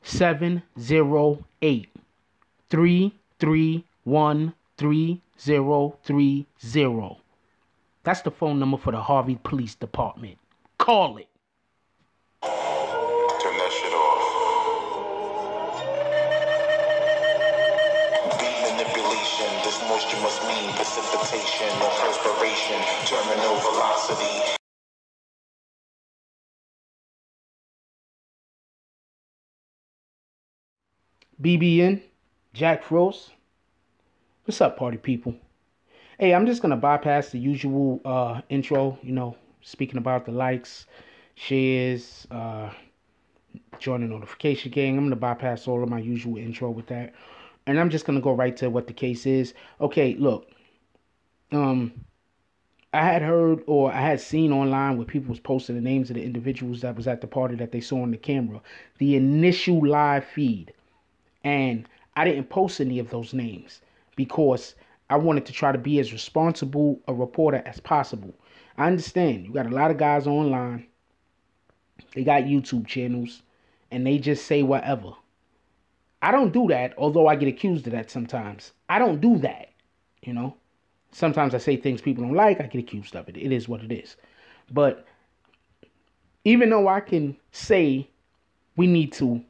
708-331-3030. That's the phone number for the Harvey Police Department. Call it. Turn that shit off. Beat manipulation. This moisture must mean precipitation or perspiration. Terminal velocity. BBN, Jack Frost. What's up, party people? Hey, I'm just going to bypass the usual intro, speaking about the likes, shares, join the notification gang. I'm going to bypass all of my usual intro with that. And I'm just going to go right to what the case is. Okay, look. I had heard or I had seen online where people was posting the names of the individuals that was at the party that they saw on the camera. The initial live feed. And I didn't post any of those names because I wanted to try to be as responsible a reporter as possible. I understand you got a lot of guys online. They got YouTube channels and they just say whatever. I don't do that, although I get accused of that sometimes. I don't do that, Sometimes I say things people don't like. I get accused of it. It is what it is. But even though I can say we need to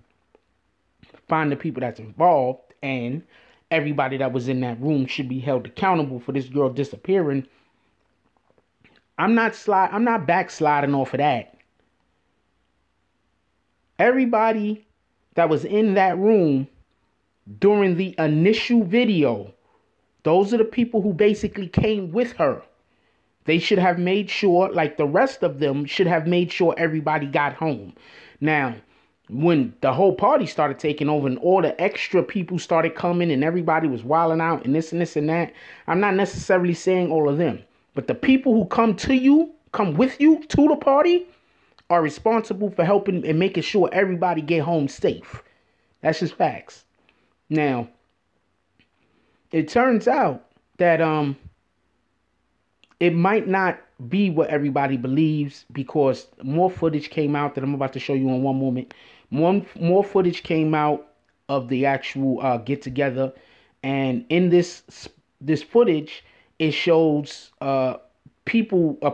find the people that's involved and everybody that was in that room should be held accountable for this girl disappearing, I'm not backsliding off of that. Everybody that was in that room during the initial video, those are the people who basically came with her. They should have made sure, like the rest of them, should have made sure everybody got home. Now, when the whole party started taking over and all the extra people started coming and everybody was wilding out and this and this and that, I'm not necessarily saying all of them. But the people who come with you to the party are responsible for helping and making sure everybody get home safe. That's just facts. Now, it turns out that it might not be what everybody believes because more footage came out that I'm about to show you in one moment. More footage came out of the actual get together, and in this footage, it shows a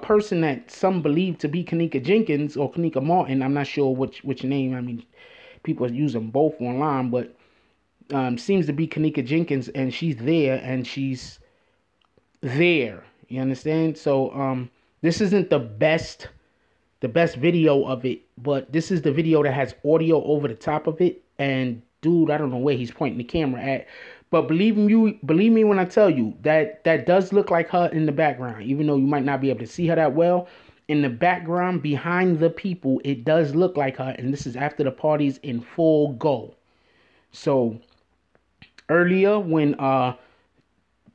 person that some believe to be Kenneka Jenkins or Kenneka Martin. I'm not sure which name. I mean, people use them both online, but seems to be Kenneka Jenkins, and she's there, and she's there. You understand? So this isn't the best video of it, but this is the video that has audio over the top of it. And dude, I don't know where he's pointing the camera at, but believe me when I tell you that does look like her in the background, even though you might not be able to see her that well. In the background behind the people, it does look like her, and this is after the party's in full go. So earlier when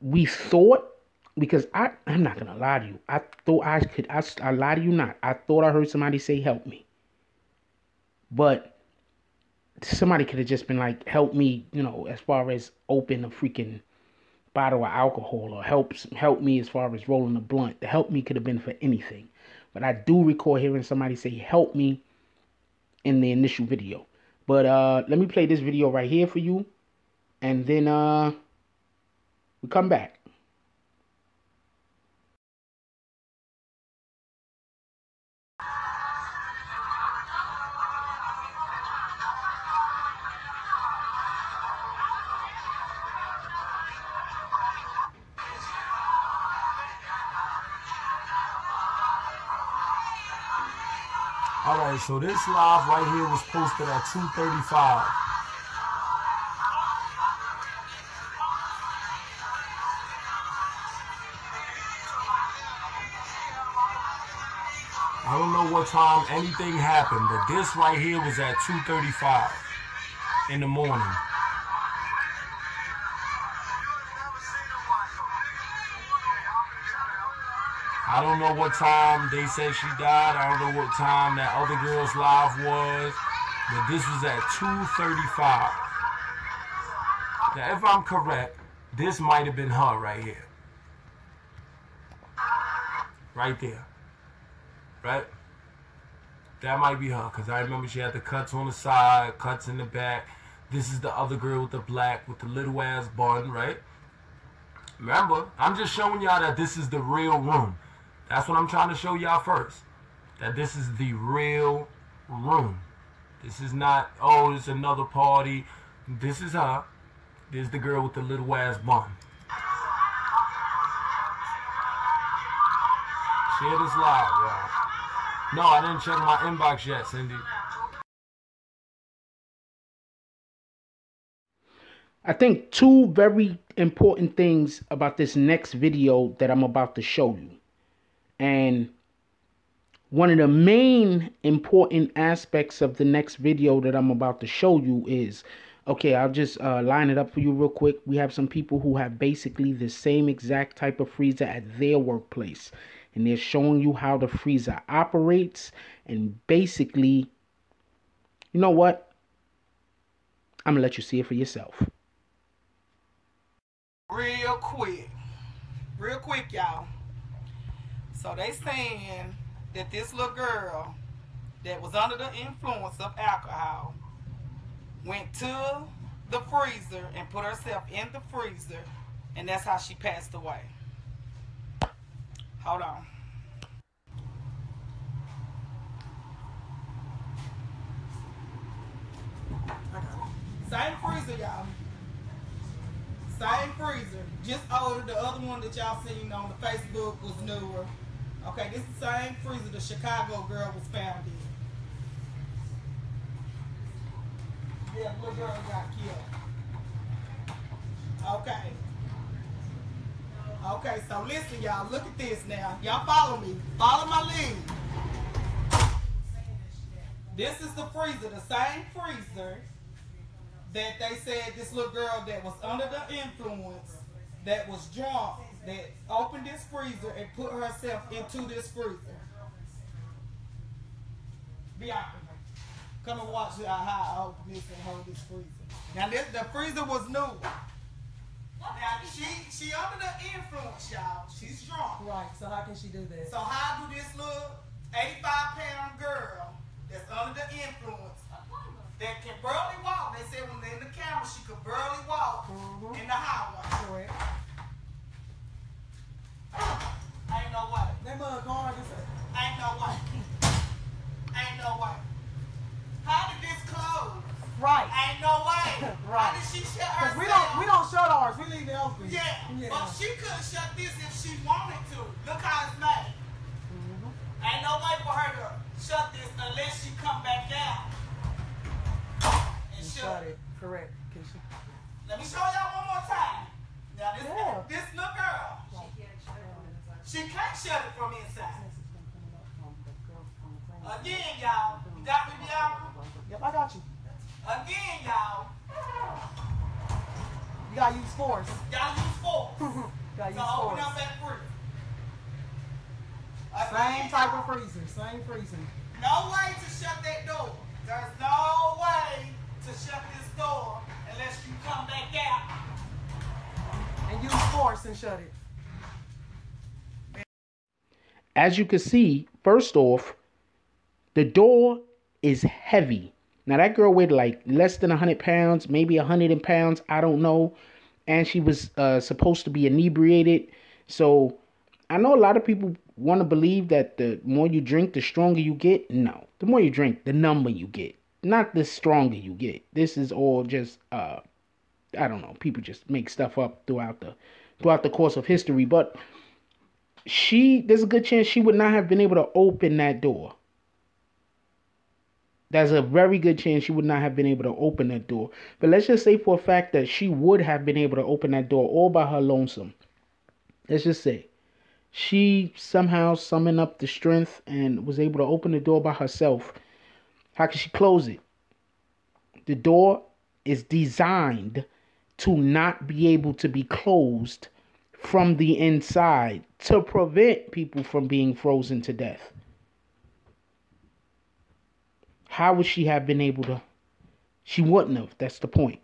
we thought, because I'm not gonna lie to you, I thought I lie to you not. I thought I heard somebody say help me. But somebody could have just been like, help me, as far as open a freaking bottle of alcohol, or help me as far as rolling a blunt. The help me could have been for anything. But I do recall hearing somebody say help me in the initial video. But let me play this video right here for you, and then we come back. Alright, so this live right here was posted at 2:35. I don't know what time anything happened, but this right here was at 2:35 in the morning. I don't know what time they said she died. I don't know what time that other girl's live was, but this was at 2:35. Now, if I'm correct, this might have been her right here. Right there. Right? That might be her, because I remember she had the cuts on the side, cuts in the back. This is the other girl with the black, with the little ass bun, right? Remember, I'm just showing y'all that this is the real room. That's what I'm trying to show y'all first. That this is the real room. This is not, oh, it's another party. This is her. This is the girl with the little ass bun. Share this live, y'all. No, I didn't check my inbox yet, Cindy. I think two very important things about this next video that I'm about to show you. And one of the main important aspects of the next video that I'm about to show you is, okay, I'll just line it up for you real quick. We have some people who have basically the same exact type of freezer at their workplace. And they're showing you how the freezer operates. And basically, you know what? I'm going to let you see it for yourself. Real quick, y'all. So they saying that this little girl that was under the influence of alcohol went to the freezer and put herself in the freezer, and that's how she passed away. Hold on. Same freezer, y'all. Same freezer. Just older. The other one that y'all seen on the Facebook was newer. Okay, this is the same freezer the Chicago girl was found in. Yeah, little girl got killed. Okay. Okay, so listen, y'all. Look at this now. Y'all follow me. Follow my lead. This is the freezer, the same freezer that they said this little girl that was under the influence, that was drunk, that opened this freezer and put herself into this freezer. Bianca, come and watch how I open this and hold this freezer. Now the freezer was new. Now she under the influence, y'all. She's drunk. Right, so how can she do that? So how do this little 85-pound girl that's under the influence, that can barely walk, they said when they're in the camera she could barely walk in the highway. Correct. Ain't no way. They mug hard as Ain't no way. Ain't no way. How did this close? Right. Ain't no way. Right. How did she shut herself? We don't shut ours. We leave it open. Yeah. But she couldn't shut this if she wanted to. Look how it's made. Ain't no way for her to shut this unless she come back down and shut it. Correct. Let me show y'all one more time. Now this little girl, she can't shut it from inside. Again, y'all. You got me, Bianca? Yep, I got you. Again, y'all. You gotta use force. Gotta use force. Gotta use So open force. up that freezer. Same type of freezer. Same freezer. No way to shut that door. There's no way to shut this door unless you come back out. And use force and shut it. As you can see, first off, the door is heavy. Now that girl weighed like less than 100 pounds, maybe 100 pounds, I don't know. And she was supposed to be inebriated. So I know a lot of people want to believe that the more you drink, the stronger you get. No, the more you drink, the number you get, not the stronger you get. This is all just, I don't know. People just make stuff up throughout the course of history. But there's a good chance she would not have been able to open that door. There's a very good chance she would not have been able to open that door. But let's just say for a fact that she would have been able to open that door all by her lonesome. Let's just say she somehow summoned up the strength and was able to open the door by herself. How can she close it? The door is designed to not be able to be closed from the inside to prevent people from being frozen to death. How would she have been able to? She wouldn't have. That's the point.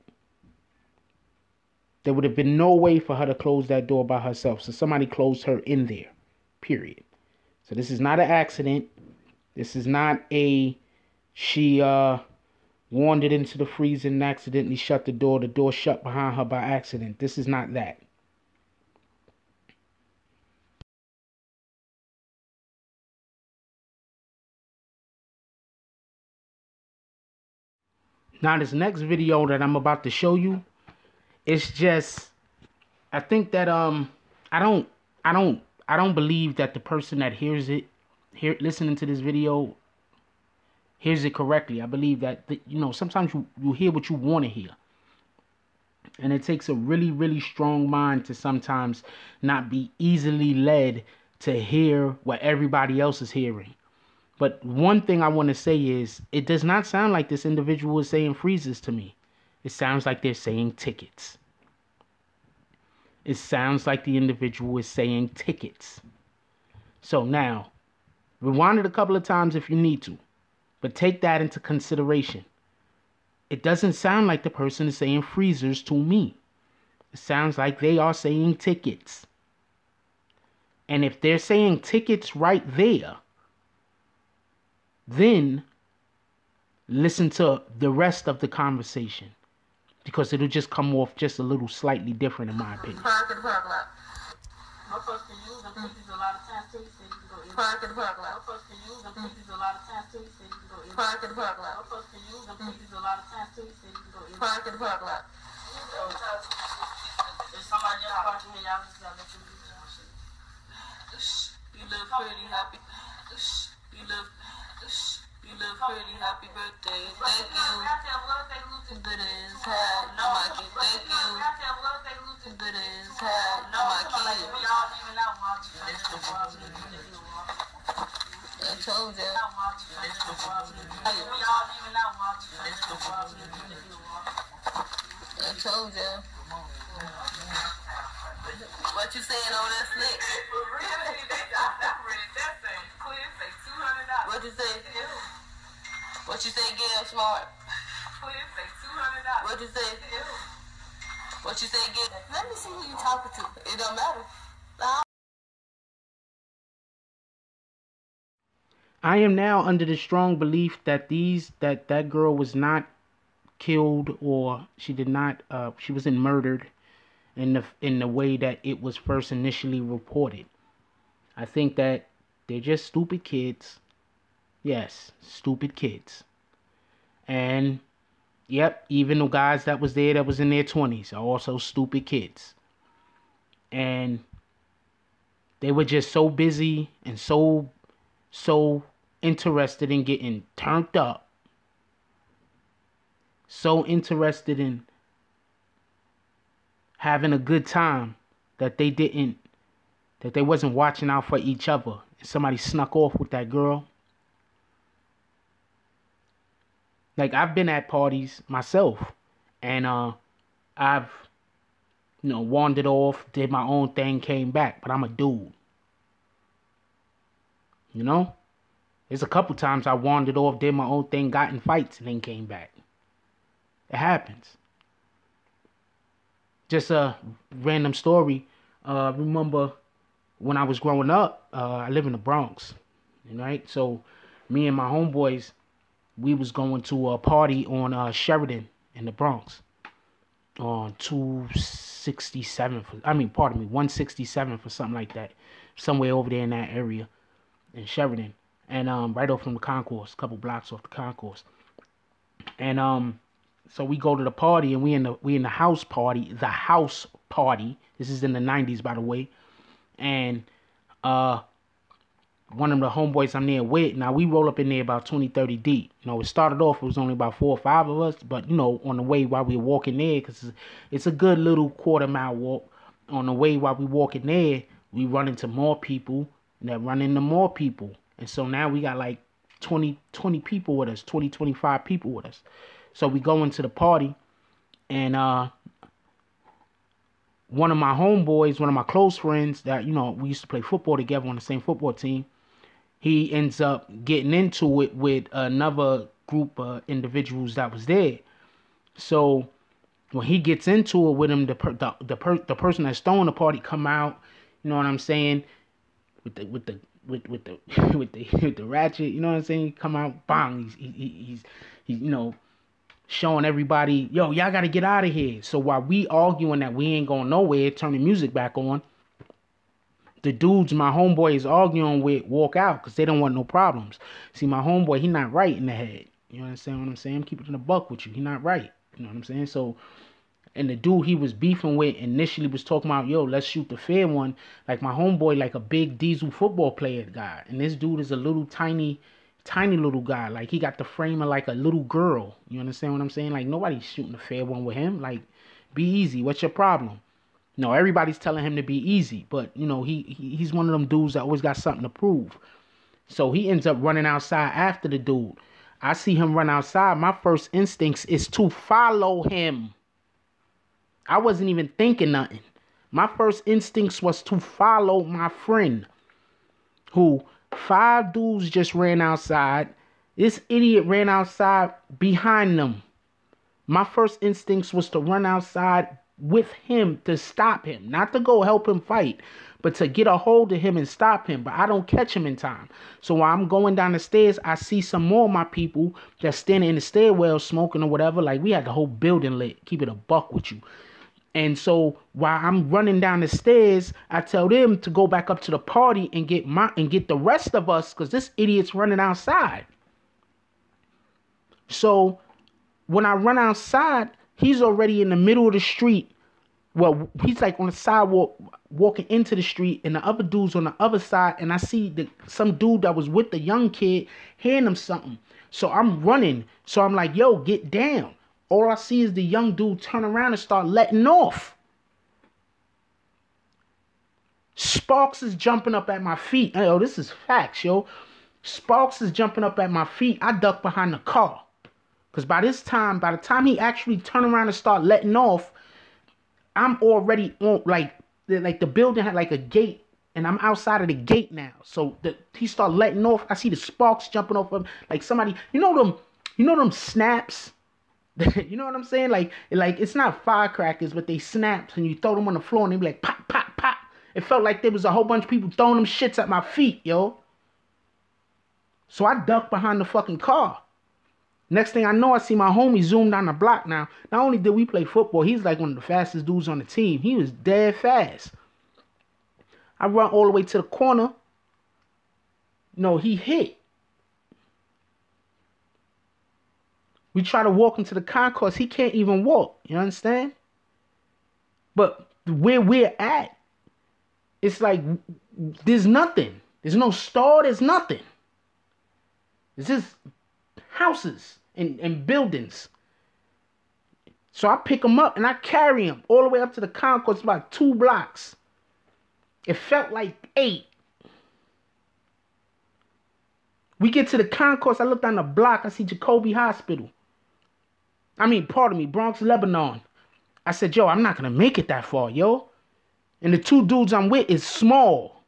There would have been no way for her to close that door by herself. So somebody closed her in there. Period. So this is not an accident. This is not she wandered into the freezer and accidentally shut the door shut behind her by accident. This is not that. Now this next video that I'm about to show you, it's just, I think that I don't believe that the person that listening to this video hears it correctly. I believe that sometimes you hear what you want to hear. And it takes a really, really strong mind to sometimes not be easily led to hear what everybody else is hearing. But one thing I want to say is, it does not sound like this individual is saying freezers to me. It sounds like they're saying tickets. It sounds like the individual is saying tickets. So now, rewind it a couple of times if you need to, but take that into consideration. It doesn't sound like the person is saying freezers to me. It sounds like they are saying tickets. And if they're saying tickets right there, then listen to the rest of the conversation, because it'll just come off just a little slightly different in my opinion. Park in the parking lot. My first thing is, I'm a lot of times too, so you can go in. Park in the parking lot. My first thing is, I'm a lot of times too, so you can go in. Park in the parking lot. My first thing is, I'm a lot of times too, so you can go in. Park in the parking lot. If somebody else parking here, y'all just gotta let them do that shit. You look pretty happy. You look pretty, happy birthday, thank you. Good as hell, no my kid, thank you. Good as hell, no my kid. I told you. I told you. What you saying on that slick? What you say? What you say, Gail Smart? What you say? What you say, Gail? Let me see who you talking to. It don't matter. I am now under the strong belief that that girl was not killed, or she wasn't murdered in the way that it was first initially reported. I think that they're just stupid kids. Yes, stupid kids. And yep, even the guys that was there that was in their 20s are also stupid kids. And they were just so busy and so interested in getting turned up. So interested in having a good time that they wasn't watching out for each other. And somebody snuck off with that girl. Like, I've been at parties myself, and I've wandered off, did my own thing, came back, but I'm a dude. There's a couple times I wandered off, did my own thing, got in fights, and then came back. It happens. Just a random story. Remember when I was growing up, I live in the Bronx, right? So me and my homeboys, we was going to a party on Sheridan in the Bronx on 167 for something like that, somewhere over there in that area in Sheridan, and right off from the concourse, a couple blocks off the concourse. And so we go to the party, and we in the house party. This is in the 90s, by the way. And one of the homeboys I'm there with, now we roll up in there about 20, 30 deep. It started off, it was only about 4 or 5 of us, but on the way while we were walking there, because it's a good little quarter-mile walk. On the way while we walking there, we run into more people, and that run into more people. And so now we got like 20 people with us, 20, 25 people with us. So we go into the party, and one of my homeboys, one of my close friends that, we used to play football together on the same football team, he ends up getting into it with another group of individuals that was there. So when he gets into it with him, the person that's throwing the party come out, you know what I'm saying, with with the with the ratchet, you know what I'm saying? He come out, bang, he's you know, showing everybody, yo, y'all gotta get out of here. So while we arguing that we ain't going nowhere, turn the music back on, the dudes my homeboy is arguing with walk out because they don't want no problems. See, my homeboy, he not right in the head. You understand what I'm saying? Keep it in a buck with you. He not right. You know what I'm saying? So, and the dude he was beefing with initially was talking about, yo, let's shoot the fair one. Like my homeboy, like a big diesel football player guy. And this dude is a little tiny little guy. Like he got the frame of like a little girl. You understand what I'm saying? Like nobody's shooting the fair one with him. Like, be easy. What's your problem? No, everybody's telling him to be easy, but you know, he's one of them dudes that always got something to prove. So he ends up running outside after the dude. I see him run outside. My first instincts is to follow him. I wasn't even thinking nothing. My first instincts was to follow my friend, who 5 dudes just ran outside. This idiot ran outside behind them. My first instincts was to run outside with him to stop him, not to go help him fight, but to get a hold of him and stop him. But I don't catch him in time. So while I'm going down the stairs, I see some more of my people that's standing in the stairwell smoking or whatever. Like we had the whole building lit. Keep it a buck with you. And so while I'm running down the stairs, I tell them to go back up to the party and get the rest of us, because this idiot's running outside. So when I run outside, he's already in the middle of the street. Well, he's like on the sidewalk walking into the street, and the other dude's on the other side. And I see some dude that was with the young kid handing him something. So I'm running. So I'm like, yo, get down. All I see is the young dude turn around and start letting off. Sparks is jumping up at my feet. Yo, this is facts, yo. Sparks is jumping up at my feet. I duck behind the car. Because by the time he actually turned around and start letting off, I'm already on, like the building had like a gate, and I'm outside of the gate now. So he start letting off. I see the sparks jumping off of him, like somebody, you know them snaps. You know what I'm saying? Like it's not firecrackers, but they snaps, and you throw them on the floor, and they be like pop, pop, pop. It felt like there was a whole bunch of people throwing them shits at my feet, yo. So I ducked behind the fucking car. Next thing I know, I see my homie zoom down the block now. Not only did we play football, he's like one of the fastest dudes on the team. He was dead fast. I run all the way to the corner. No, he hit. We try to walk into the concourse. He can't even walk. You understand? But where we're at, it's like there's nothing. There's no store. There's nothing. It's just houses and buildings. So I pick him up and I carry him all the way up to the concourse, about 2 blocks. It felt like 8. We get to the concourse. I look down the block. I see Jacoby Hospital. Bronx, Lebanon. I said, yo, I'm not going to make it that far, yo. And the 2 dudes I'm with is small.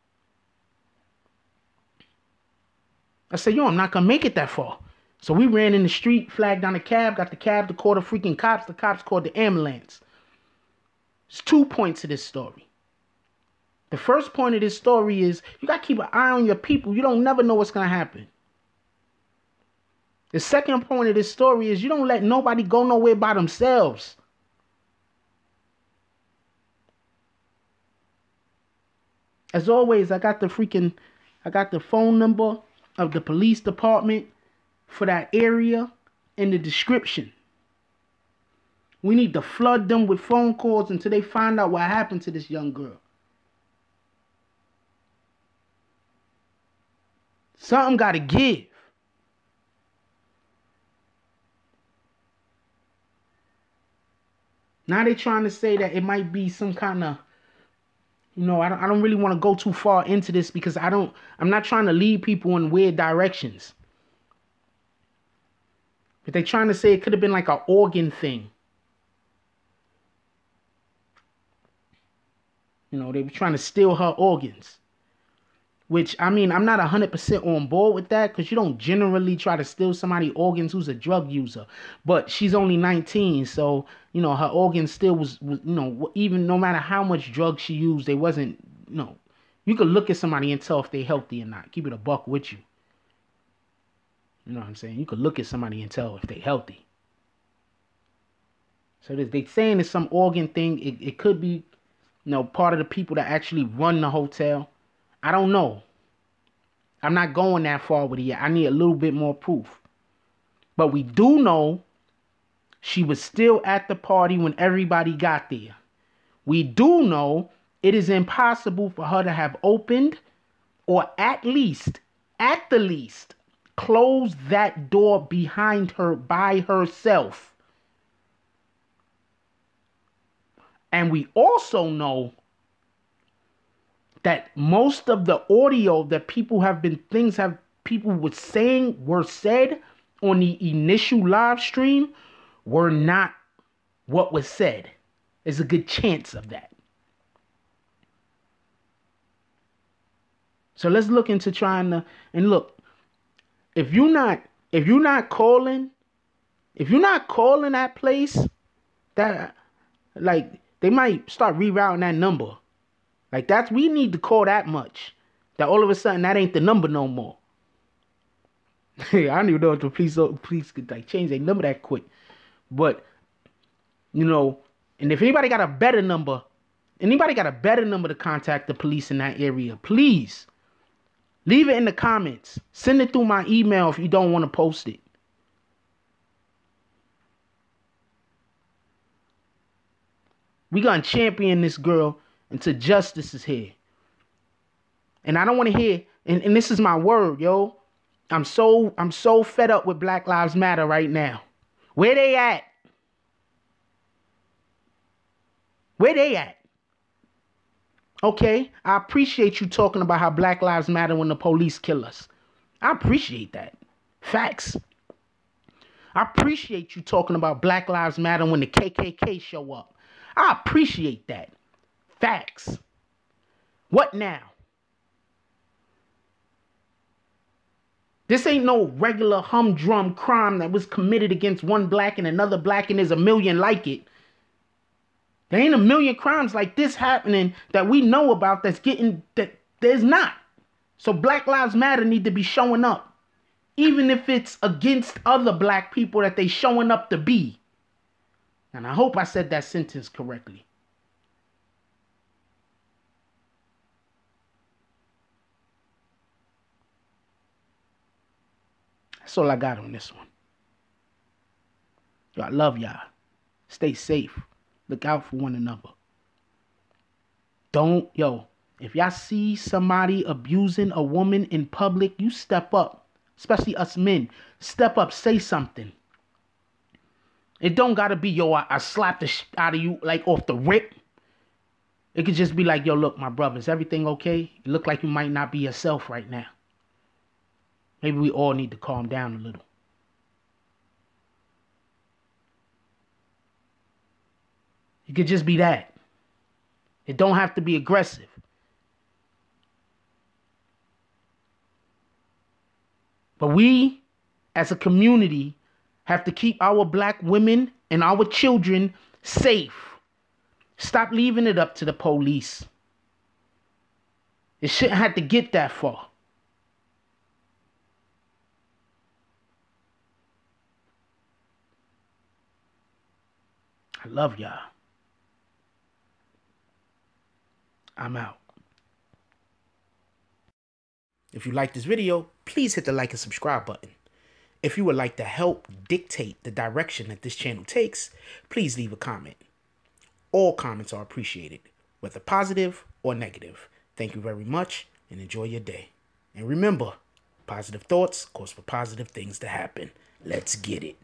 I said, yo, I'm not going to make it that far. So we ran in the street, flagged down the cab, got the cab to call the freaking cops. The cops called the ambulance. There's 2 points to this story. The first point of this story is you got to keep an eye on your people. You don't never know what's going to happen. The second point of this story is you don't let nobody go nowhere by themselves. As always, I got the phone number of the police department for that area in the description. We need to flood them with phone calls until they find out what happened to this young girl. Something got to give. Now they trying to say that it might be some kind of, I don't really want to go too far into this because I'm not trying to lead people in weird directions. But they trying to say it could have been like an organ thing. They were trying to steal her organs. Which, I'm not 100% on board with that because you don't generally try to steal somebody's organs who's a drug user. But she's only 19, so, her organs still was even no matter how much drugs she used, they wasn't, You could look at somebody and tell if they're healthy or not. Keep it a buck with you. You know what I'm saying? You could look at somebody and tell if they're healthy. So they saying it's some organ thing. It could be, part of the people that actually run the hotel. I don't know. I'm not going that far with it yet. I need a little bit more proof. But we do know she was still at the party when everybody got there. We do know it is impossible for her to have opened or at the least, closed that door behind her by herself. And we also know that most of the audio that people were said on the initial live stream were not what was said. There's a good chance of that. So let's look into trying to, and look, if you're not calling that place, that, like, they might start rerouting that number. Like, we need to call that much, that all of a sudden that ain't the number no more. I don't even know if the police could like change their number that quick. But, and if anybody got a better number to contact the police in that area, please leave it in the comments. Send it through my email if you don't want to post it. We gonna champion this girl until justice is here. And I don't want to hear, and this is my word, yo. I'm so fed up with Black Lives Matter right now. Where they at? Where they at? Okay, I appreciate you talking about how Black Lives Matter when the police kill us. I appreciate that. Facts. I appreciate you talking about Black Lives Matter when the KKK show up. I appreciate that. Facts. What now? This ain't no regular humdrum crime that was committed against one black and another black and there's a million like it. There ain't a million crimes like this happening that we know about that there's not. So Black Lives Matter need to be showing up. Even if it's against other black people that they showing up to be. And I hope I said that sentence correctly. That's all I got on this one. Yo, I love y'all. Stay safe. Look out for one another. If y'all see somebody abusing a woman in public, you step up. Especially us men. Step up, say something. It don't gotta be, I slapped the shit out of you, like, off the rip. It could just be like, look, my brother, is everything okay? You look like you might not be yourself right now. Maybe we all need to calm down a little. It could just be that. It don't have to be aggressive. But we, as a community, have to keep our black women and our children safe. Stop leaving it up to the police. It shouldn't have to get that far. I love y'all. I'm out. If you like this video, please hit the like and subscribe button. If you would like to help dictate the direction that this channel takes, please leave a comment. All comments are appreciated, whether positive or negative. Thank you very much and enjoy your day. And remember, positive thoughts cause for positive things to happen. Let's get it.